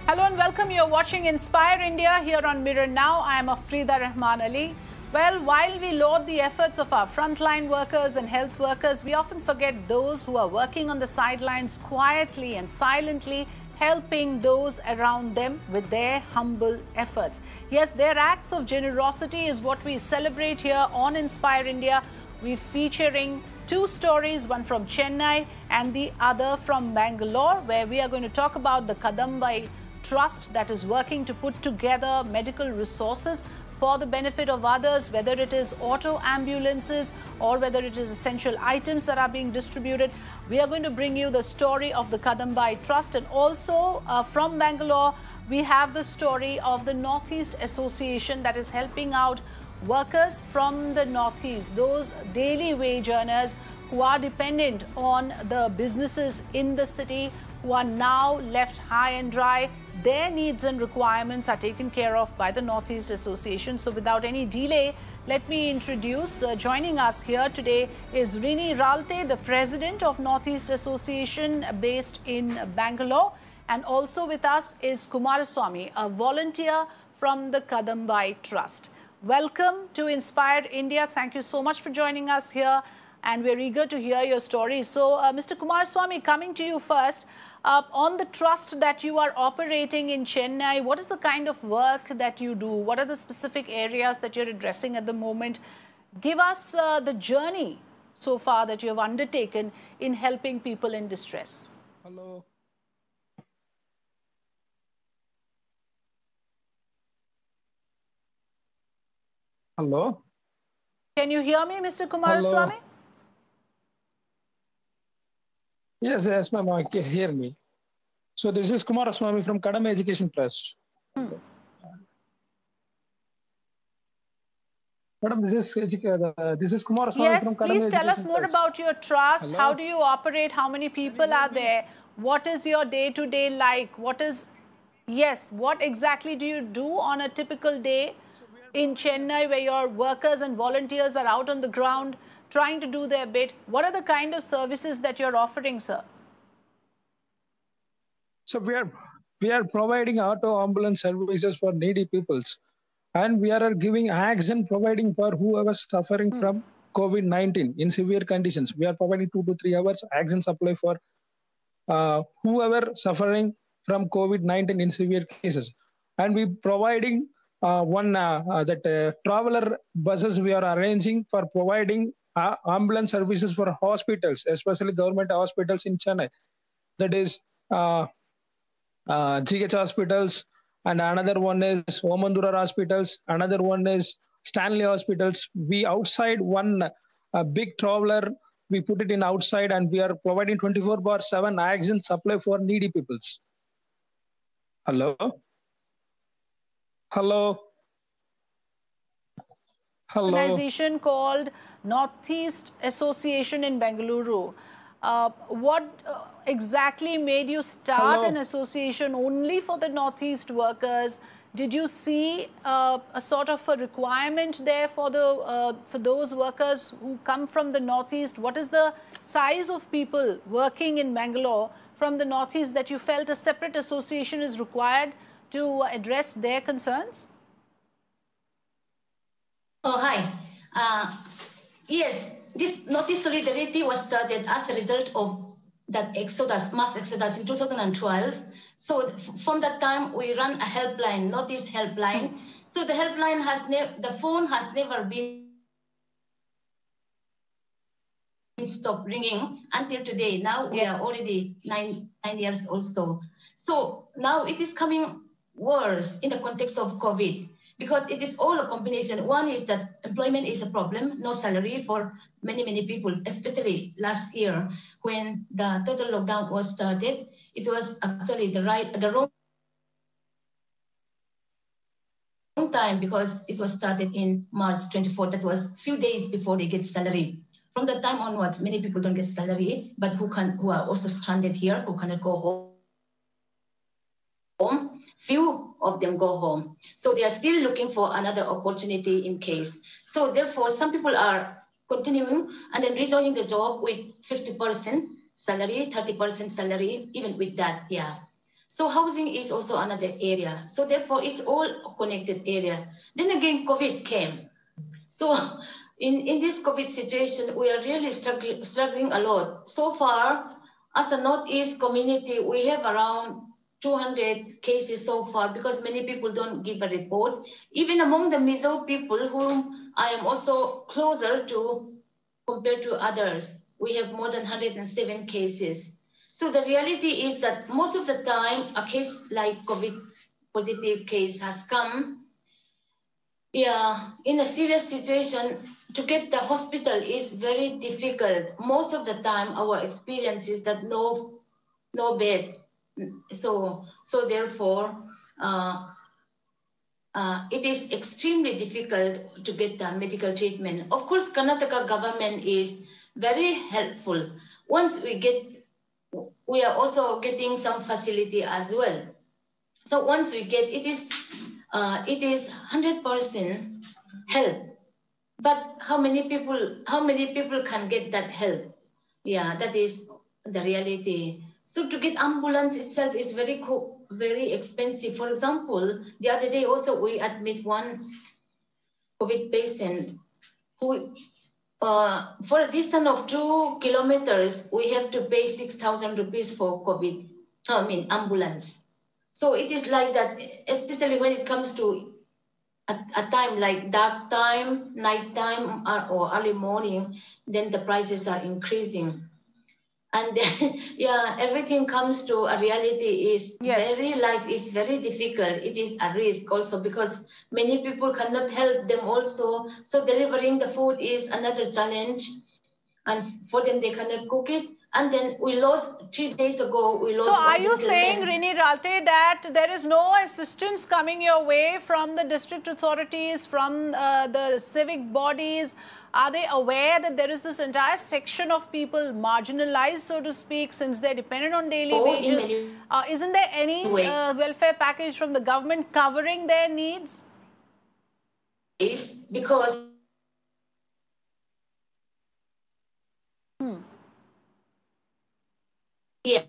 Hello and welcome. You're watching Inspire India here on Mirror Now. I am Afrida Rahman Ali. Well, while we laud the efforts of our frontline workers and health workers, we often forget those who are working on the sidelines quietly and silently, helping those around them with their humble efforts. Yes, their acts of generosity is what we celebrate here on Inspire India. We're featuring two stories, one from Chennai and the other from Bangalore, where we are going to talk about the Kadambai Trust that is working to put together medical resources for the benefit of others, whether it is auto ambulances or whether it is essential items that are being distributed. We are going to bring you the story of the Kadambai Trust, and also from Bangalore, we have the story of the Northeast Association that is helping out workers from the Northeast, those daily wage earners who are dependent on the businesses in the city, who are now left high and dry. Their needs and requirements are taken care of by the Northeast Association. So without any delay, let me introduce, joining us here today is Rini Ralte, the president of Northeast Association based in Bangalore. And also with us is Kumaraswamy, a volunteer from the Kadambai Trust. Welcome to Inspire India. Thank you so much for joining us here, and we're eager to hear your story. So, Mr. Kumaraswamy, coming to you first, on the trust that you are operating in Chennai, what is the kind of work that you do? What are the specific areas that you're addressing at the moment? Give us the journey so far that you have undertaken in helping people in distress. Hello. Hello. Can you hear me, Mr. Kumaraswamy? Hello. Yes, ma'am, I can hear me. So this is Kumaraswamy from Kadambai Education Trust. Madam, this is Kumaraswamy from Kadambai Education Trust. Yes, please tell us more about your trust. Hello? How do you operate? How many people are there? What is your day-to-day like? What exactly do you do on a typical day in Chennai, where your workers and volunteers are out on the ground trying to do their bit? What are the kind of services that you're offering, sir? So we are providing auto ambulance services for needy peoples, and we are giving action providing for whoever is suffering from COVID-19 in severe conditions. We are providing 2 to 3 hours action supply for whoever suffering from COVID-19 in severe cases, and we providing traveler buses we are arranging for providing ambulance services for hospitals, especially government hospitals in Chennai. That is GH hospitals, and another one is Omandurar hospitals, another one is Stanley hospitals. We outside one big traveler, we put it in outside, and we are providing 24/7 oxygen supply for needy peoples. Hello? Hello? Hello? Organization called Northeast Association in Bengaluru. What exactly made you start an association only for the Northeast workers? Did you see a sort of a requirement there for those workers who come from the Northeast? What is the size of people working in Bangalore from the Northeast that you felt a separate association is required to address their concerns? Oh, hi. Yes, this Northeast Solidarity was started as a result of that mass exodus in 2012. So from that time, we ran a helpline, Northeast helpline. So the helpline the phone has never been stopped ringing until today. Now we are already nine years or so. So now it is coming worse in the context of COVID, because it is all a combination. One is that employment is a problem, no salary for many people, especially last year when the total lockdown was started. It was actually the wrong time, because it was started in March 24. That was a few days before they get salary. From that time onwards, many people don't get salary, but who are also stranded here, who cannot go home. Few of them go home. So they are still looking for another opportunity in case. So therefore, some people are continuing and then rejoining the job with 50% salary, 30% salary, even with that, yeah. So housing is also another area. So therefore, it's all connected area. Then again, COVID came. So in this COVID situation, we are really struggling a lot. So far, as a Northeast community, we have around 200 cases so far because many people don't give a report. Even among the Mizo people whom I am also closer to compared to others, we have more than 107 cases. So the reality is that most of the time, a case like COVID positive case has come, in a serious situation, to get the hospital is very difficult. Most of the time, our experience is that no bed. So therefore, it is extremely difficult to get the medical treatment. Of course, Karnataka government is very helpful. Once we are also getting some facility as well. So once we get, it is 100% help. But how many people can get that help? Yeah, that is the reality. So to get ambulance itself is very expensive. For example, the other day also we admit one COVID patient who, for a distance of 2 kilometers, we have to pay 6,000 rupees for ambulance. So it is like that, especially when it comes to a time like dark time, night time, or early morning, then the prices are increasing. And then, everything comes to a reality is life is very difficult. It is a risk also because many people cannot help them also. So delivering the food is another challenge. And for them, they cannot cook it. And then we lost 3 days ago. So are you saying, Rini Ralte, that there is no assistance coming your way from the district authorities, from the civic bodies? Are they aware that there is this entire section of people marginalized, so to speak, since they're dependent on daily wages? Isn't there any welfare package from the government covering their needs? Because yes.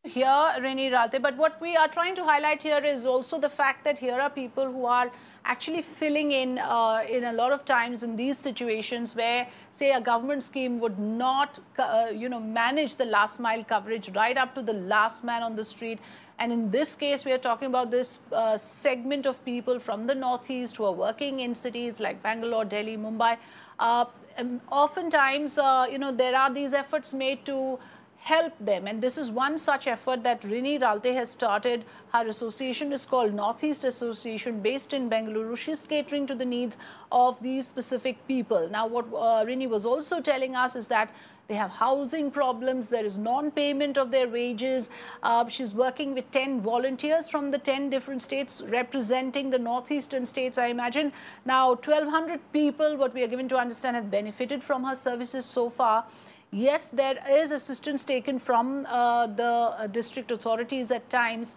Here, Rini Ralte, but what we are trying to highlight here is also the fact that here are people who are actually filling in a lot of times in these situations where, say, a government scheme would not, manage the last mile coverage right up to the last man on the street. And in this case, we are talking about this segment of people from the Northeast who are working in cities like Bangalore, Delhi, Mumbai. Oftentimes, there are these efforts made to help them, and this is one such effort that Rini Ralte has started. Her association is called Northeast Association, based in Bengaluru. She's catering to the needs of these specific people. Now, what Rini was also telling us is that they have housing problems, there is non-payment of their wages. She's working with 10 volunteers from the 10 different states representing the northeastern states, I imagine. Now, 1,200 people, what we are given to understand, have benefited from her services so far. Yes, there is assistance taken from the district authorities at times,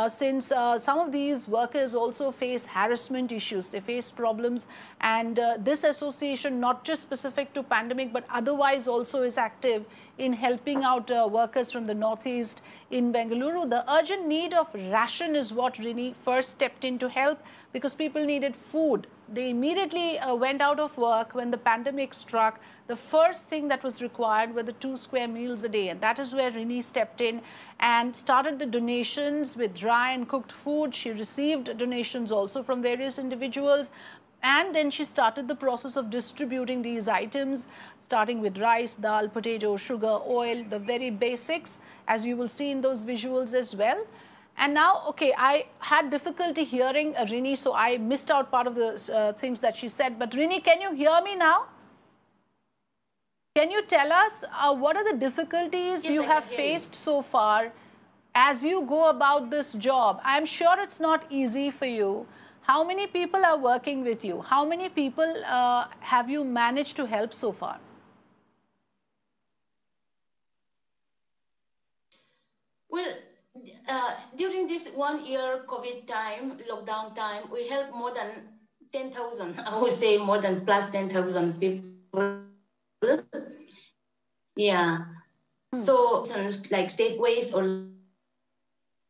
since some of these workers also face harassment issues. They face problems, and this association, not just specific to pandemic, but otherwise also is active in helping out workers from the Northeast in Bengaluru. The urgent need of ration is what Rini first stepped in to help, because people needed food. They immediately went out of work when the pandemic struck. The first thing that was required were the 2 square meals a day. And that is where Rini stepped in and started the donations with dry and cooked food. She received donations also from various individuals. And then she started the process of distributing these items, starting with rice, dal, potato, sugar, oil, the very basics, as you will see in those visuals as well. And now, okay, I had difficulty hearing Rini, so I missed out part of the things that she said. But Rini, can you hear me now? Can you tell us what are the difficulties you have faced so far as you go about this job? I'm sure it's not easy for you. How many people are working with you? How many people have you managed to help so far? Well, during this 1 year COVID time, lockdown time, we helped more than 10,000. I would say more than plus 10,000 people. Yeah. So like state ways or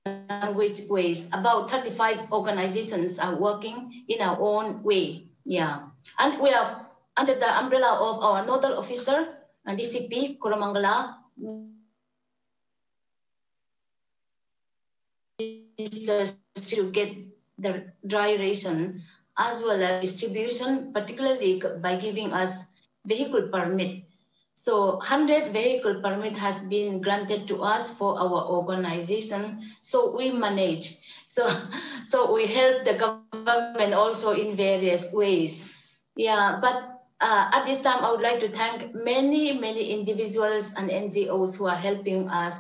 language ways, about 35 organizations are working in our own way. Yeah. And we are under the umbrella of our nodal officer, DCP, Koramangala, to get the dry ration as well as distribution, particularly by giving us vehicle permit. So 100 vehicle permit has been granted to us for our organization. So we manage. So we help the government also in various ways. Yeah, but at this time, I would like to thank many individuals and NGOs who are helping us.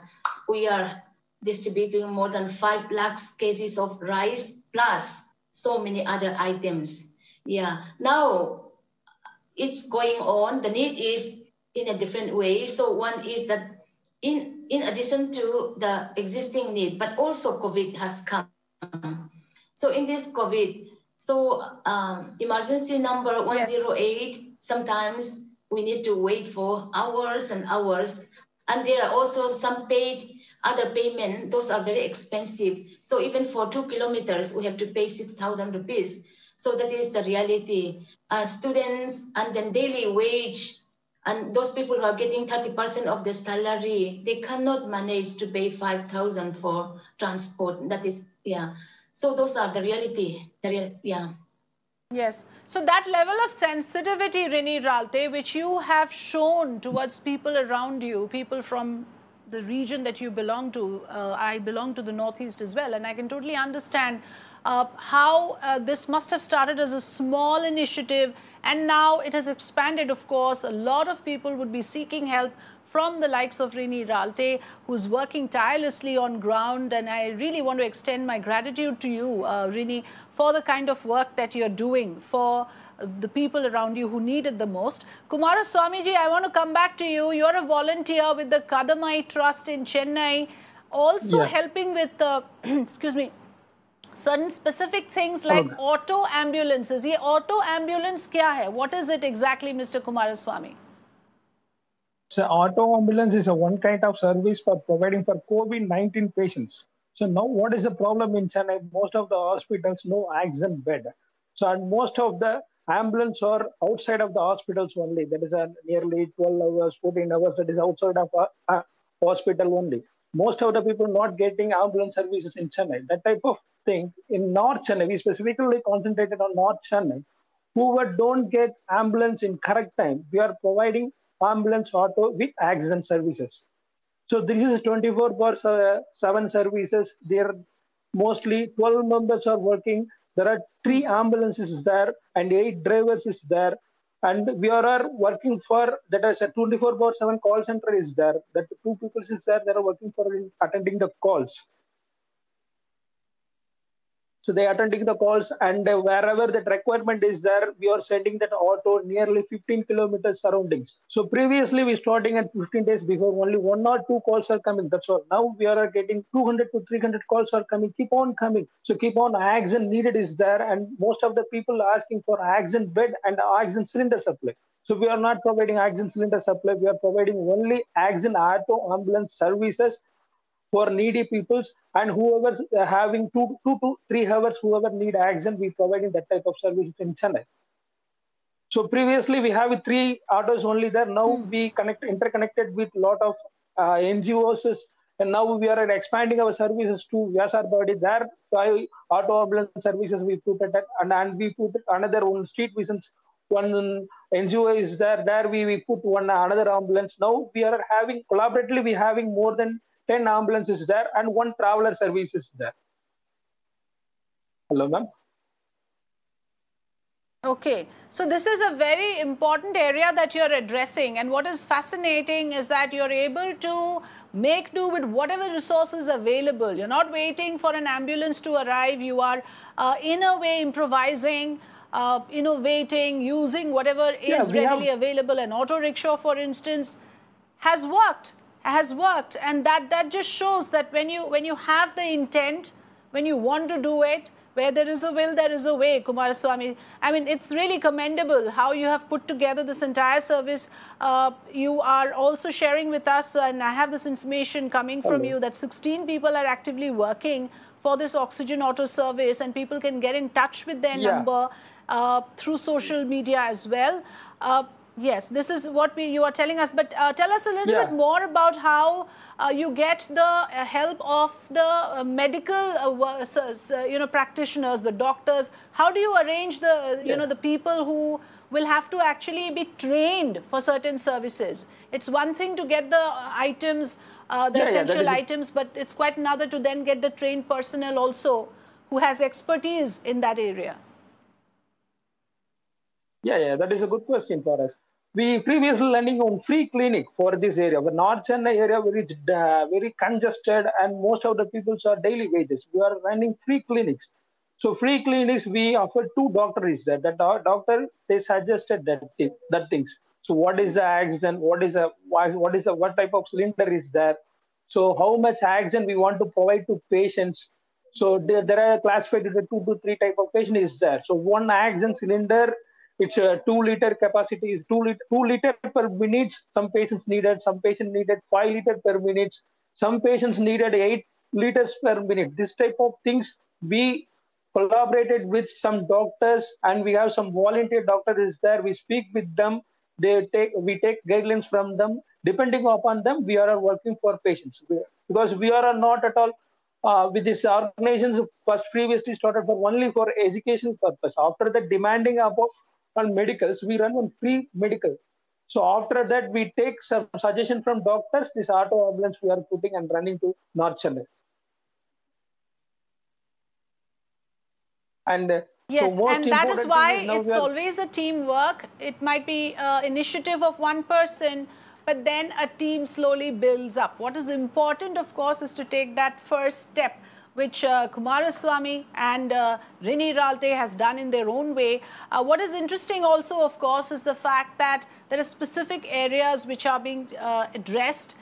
We are distributing more than 5 lakhs cases of rice plus so many other items. Yeah, now it's going on. The need is in a different way. So one is that in addition to the existing need, but also COVID has come. So in this COVID, so emergency number 108, yes. Sometimes we need to wait for hours and hours. And there are also some other payment, those are very expensive. So even for 2 kilometers, we have to pay 6,000 rupees. So that is the reality. Students and then daily wage, and those people who are getting 30% of the salary, they cannot manage to pay 5,000 for transport. That is, yeah. So those are the reality. Yeah. Yes. So that level of sensitivity, Rini Ralte, which you have shown towards people around you, people from the region that you belong to, I belong to the Northeast as well, and I can totally understand how this must have started as a small initiative and now it has expanded. Of course, a lot of people would be seeking help from the likes of Rini Ralte, who's working tirelessly on ground. And I really want to extend my gratitude to you, Rini, for the kind of work that you're doing for the people around you who need it the most. Kumaraswamy ji, I want to come back to you. You're a volunteer with the Kadamai Trust in Chennai, also helping with, excuse me, certain specific things like auto ambulances. Ye auto ambulance kya hai? What is it exactly, Mr. Kumaraswamy? So auto ambulance is a one kind of service for providing for COVID-19 patients. So now what is the problem in Chennai? Most of the hospitals no oxygen bed. So and most of the ambulance are outside of the hospitals only. That is nearly 12 hours, 14 hours. That is outside of a hospital only. Most of the people not getting ambulance services in Chennai. That type of thing in North Chennai, we specifically concentrated on North Chennai, who don't get ambulance in correct time. We are providing ambulance auto with oxygen services. So this is 24/7 services. There mostly 12 members are working. There are 3 ambulances there and 8 drivers is there. And we are working for, that is a 24/7 call center is there. That 2 people is there, they are working for attending the calls. So they are attending the calls, and wherever that requirement is there, we are sending that auto nearly 15 kilometers surroundings. So previously we starting at 15 days before, only 1 or 2 calls are coming. That's all. Now we are getting 200 to 300 calls are coming, keep on coming. So keep on, oxygen needed is there, and most of the people are asking for oxygen bed and oxygen cylinder supply. So we are not providing oxygen cylinder supply. We are providing only oxygen auto ambulance services for needy peoples, and whoever having 2 to 3 hours, whoever need oxygen, we providing that type of services in Chennai. So previously we have 3 autos only there. Now we interconnected with lot of NGOs, and now we are expanding our services to Vyasarbadi. There 5 auto ambulance services we put it at, and we put another one street visions. One NGO is there. There we put another ambulance. Now we are having collaboratively, we having more than 10 ambulances there and 1 traveler service is there. Hello, ma'am. Okay, so this is a very important area that you're addressing, and what is fascinating is that you're able to make do with whatever resources available. You're not waiting for an ambulance to arrive. You are in a way improvising, innovating, using whatever is readily available. An auto rickshaw, for instance, has worked. has worked, and that just shows that when you have the intent, when you want to do it, where there is a will, there is a way, Kumaraswamy. I mean, it's really commendable how you have put together this entire service. You are also sharing with us, and I have this information coming from you, that 16 people are actively working for this Oxygen Auto service, and people can get in touch with their number through social media as well. Yes, this is what you are telling us, but tell us a little bit more about how you get the help of the medical practitioners, the doctors. How do you arrange the the people who will have to actually be trained for certain services? It's one thing to get the items, the essential items, but it's quite another to then get the trained personnel also who has expertise in that area. Yeah, that is a good question for us. We previously running on free clinic for this area. The North Chennai area very congested, and most of the people are daily wages. We are running free clinics. So free clinics, we offer 2 doctors there. That doctor, they suggested that things. So what is the oxygen? What type of cylinder is there? So how much oxygen we want to provide to patients? So there are classified into 2 to 3 type of patient is there. So one oxygen cylinder, it's a 2-liter capacity, is 2 liter per minute. Some patients needed 5 liter per minute. Some patients needed 8 liters per minute. This type of things, we collaborated with some doctors, and we have some volunteer doctors there. We speak with them. We take guidelines from them. Depending upon them, we are working for patients, because we are not at all with these organizations. First, previously started only for education purpose. After that, demanding about on medicals, we run on free medical. So after that, we take some suggestion from doctors. This auto ambulance we are putting and running to North Chennai. And yes, and that is why it's always a teamwork. It might be initiative of one person, but then a team slowly builds up. What is important, of course, is to take that first step, which Kumaraswamy and Rini Ralte has done in their own way. What is interesting also, of course, is the fact that there are specific areas which are being addressed.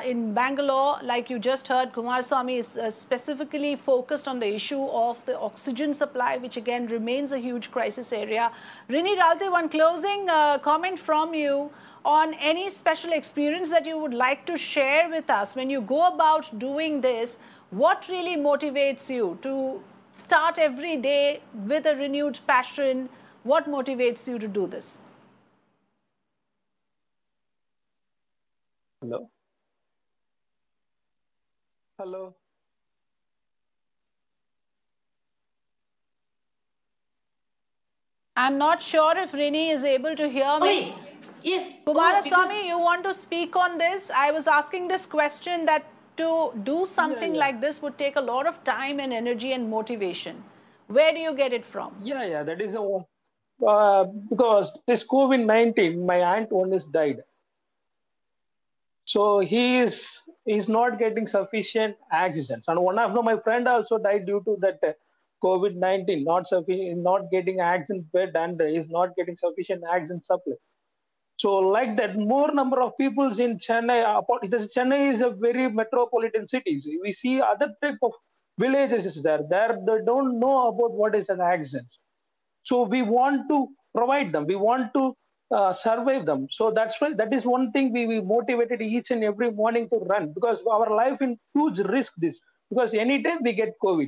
In Bangalore, like you just heard, Kumaraswamy is specifically focused on the issue of the oxygen supply, which again remains a huge crisis area. Rini Ralte, one closing comment from you on any special experience that you would like to share with us when you go about doing this. What really motivates you to start every day with a renewed passion? What motivates you to do this? Hello. Hello. I'm not sure if Rini is able to hear me. Yes. Kumaraswamy, you want to speak on this? I was asking this question that to do something like this would take a lot of time and energy and motivation. Where do you get it from? Yeah, that is because this COVID-19, my aunt only died. So he's not getting sufficient oxygen. And one of my friend also died due to that COVID-19, not getting oxygen bed, and is not getting sufficient oxygen supply. So like that, more number of people in Chennai. Chennai is a very metropolitan city. We see other type of villages is there. They don't know about what is an oxygen. So we want to provide them. We want to survive them. So that's why that is one thing we motivated each and every morning to run, because our life in huge risk this, because anytime we get COVID,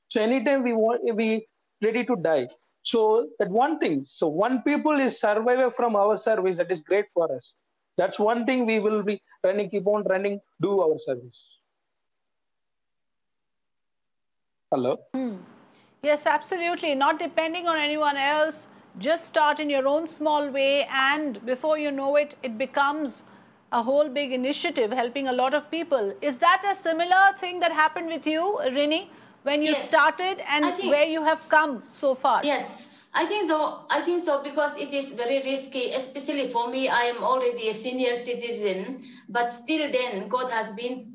so anytime we ready to die. So that one thing, so one people is survivor from our service, that is great for us. That's one thing we will be running, keep on running, do our service. Hello? Yes, absolutely. Not depending on anyone else. Just start in your own small way, and before you know it, it becomes a whole big initiative helping a lot of people. Is that a similar thing that happened with you, Rini, when you started, and where you have come so far? Yes, I think so, because it is very risky, especially for me. I am already a senior citizen, but still then God has been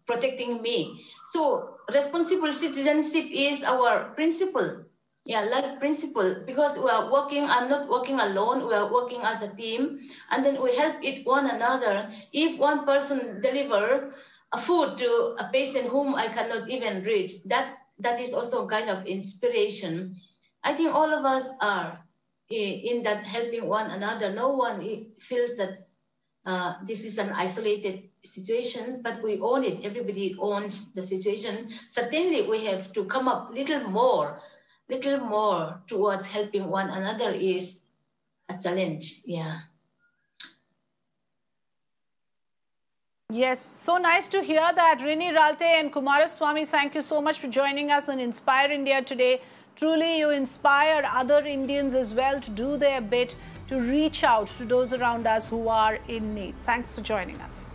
protecting me. So responsible citizenship is our principle. Yeah, like principle, because we are working, I'm not working alone, we are working as a team, and then we help one another. If one person deliver a food to a patient whom I cannot even reach, that is also kind of inspiration. I think all of us are in that helping one another. No one feels that this is an isolated situation, but we own it. Everybody owns the situation. Certainly we have to come up little more towards helping one another is a challenge. Yeah. Yes, so nice to hear that. Rini Ralte and Kumaraswamy, thank you so much for joining us on Inspire India today. Truly, you inspire other Indians as well to do their bit to reach out to those around us who are in need. Thanks for joining us.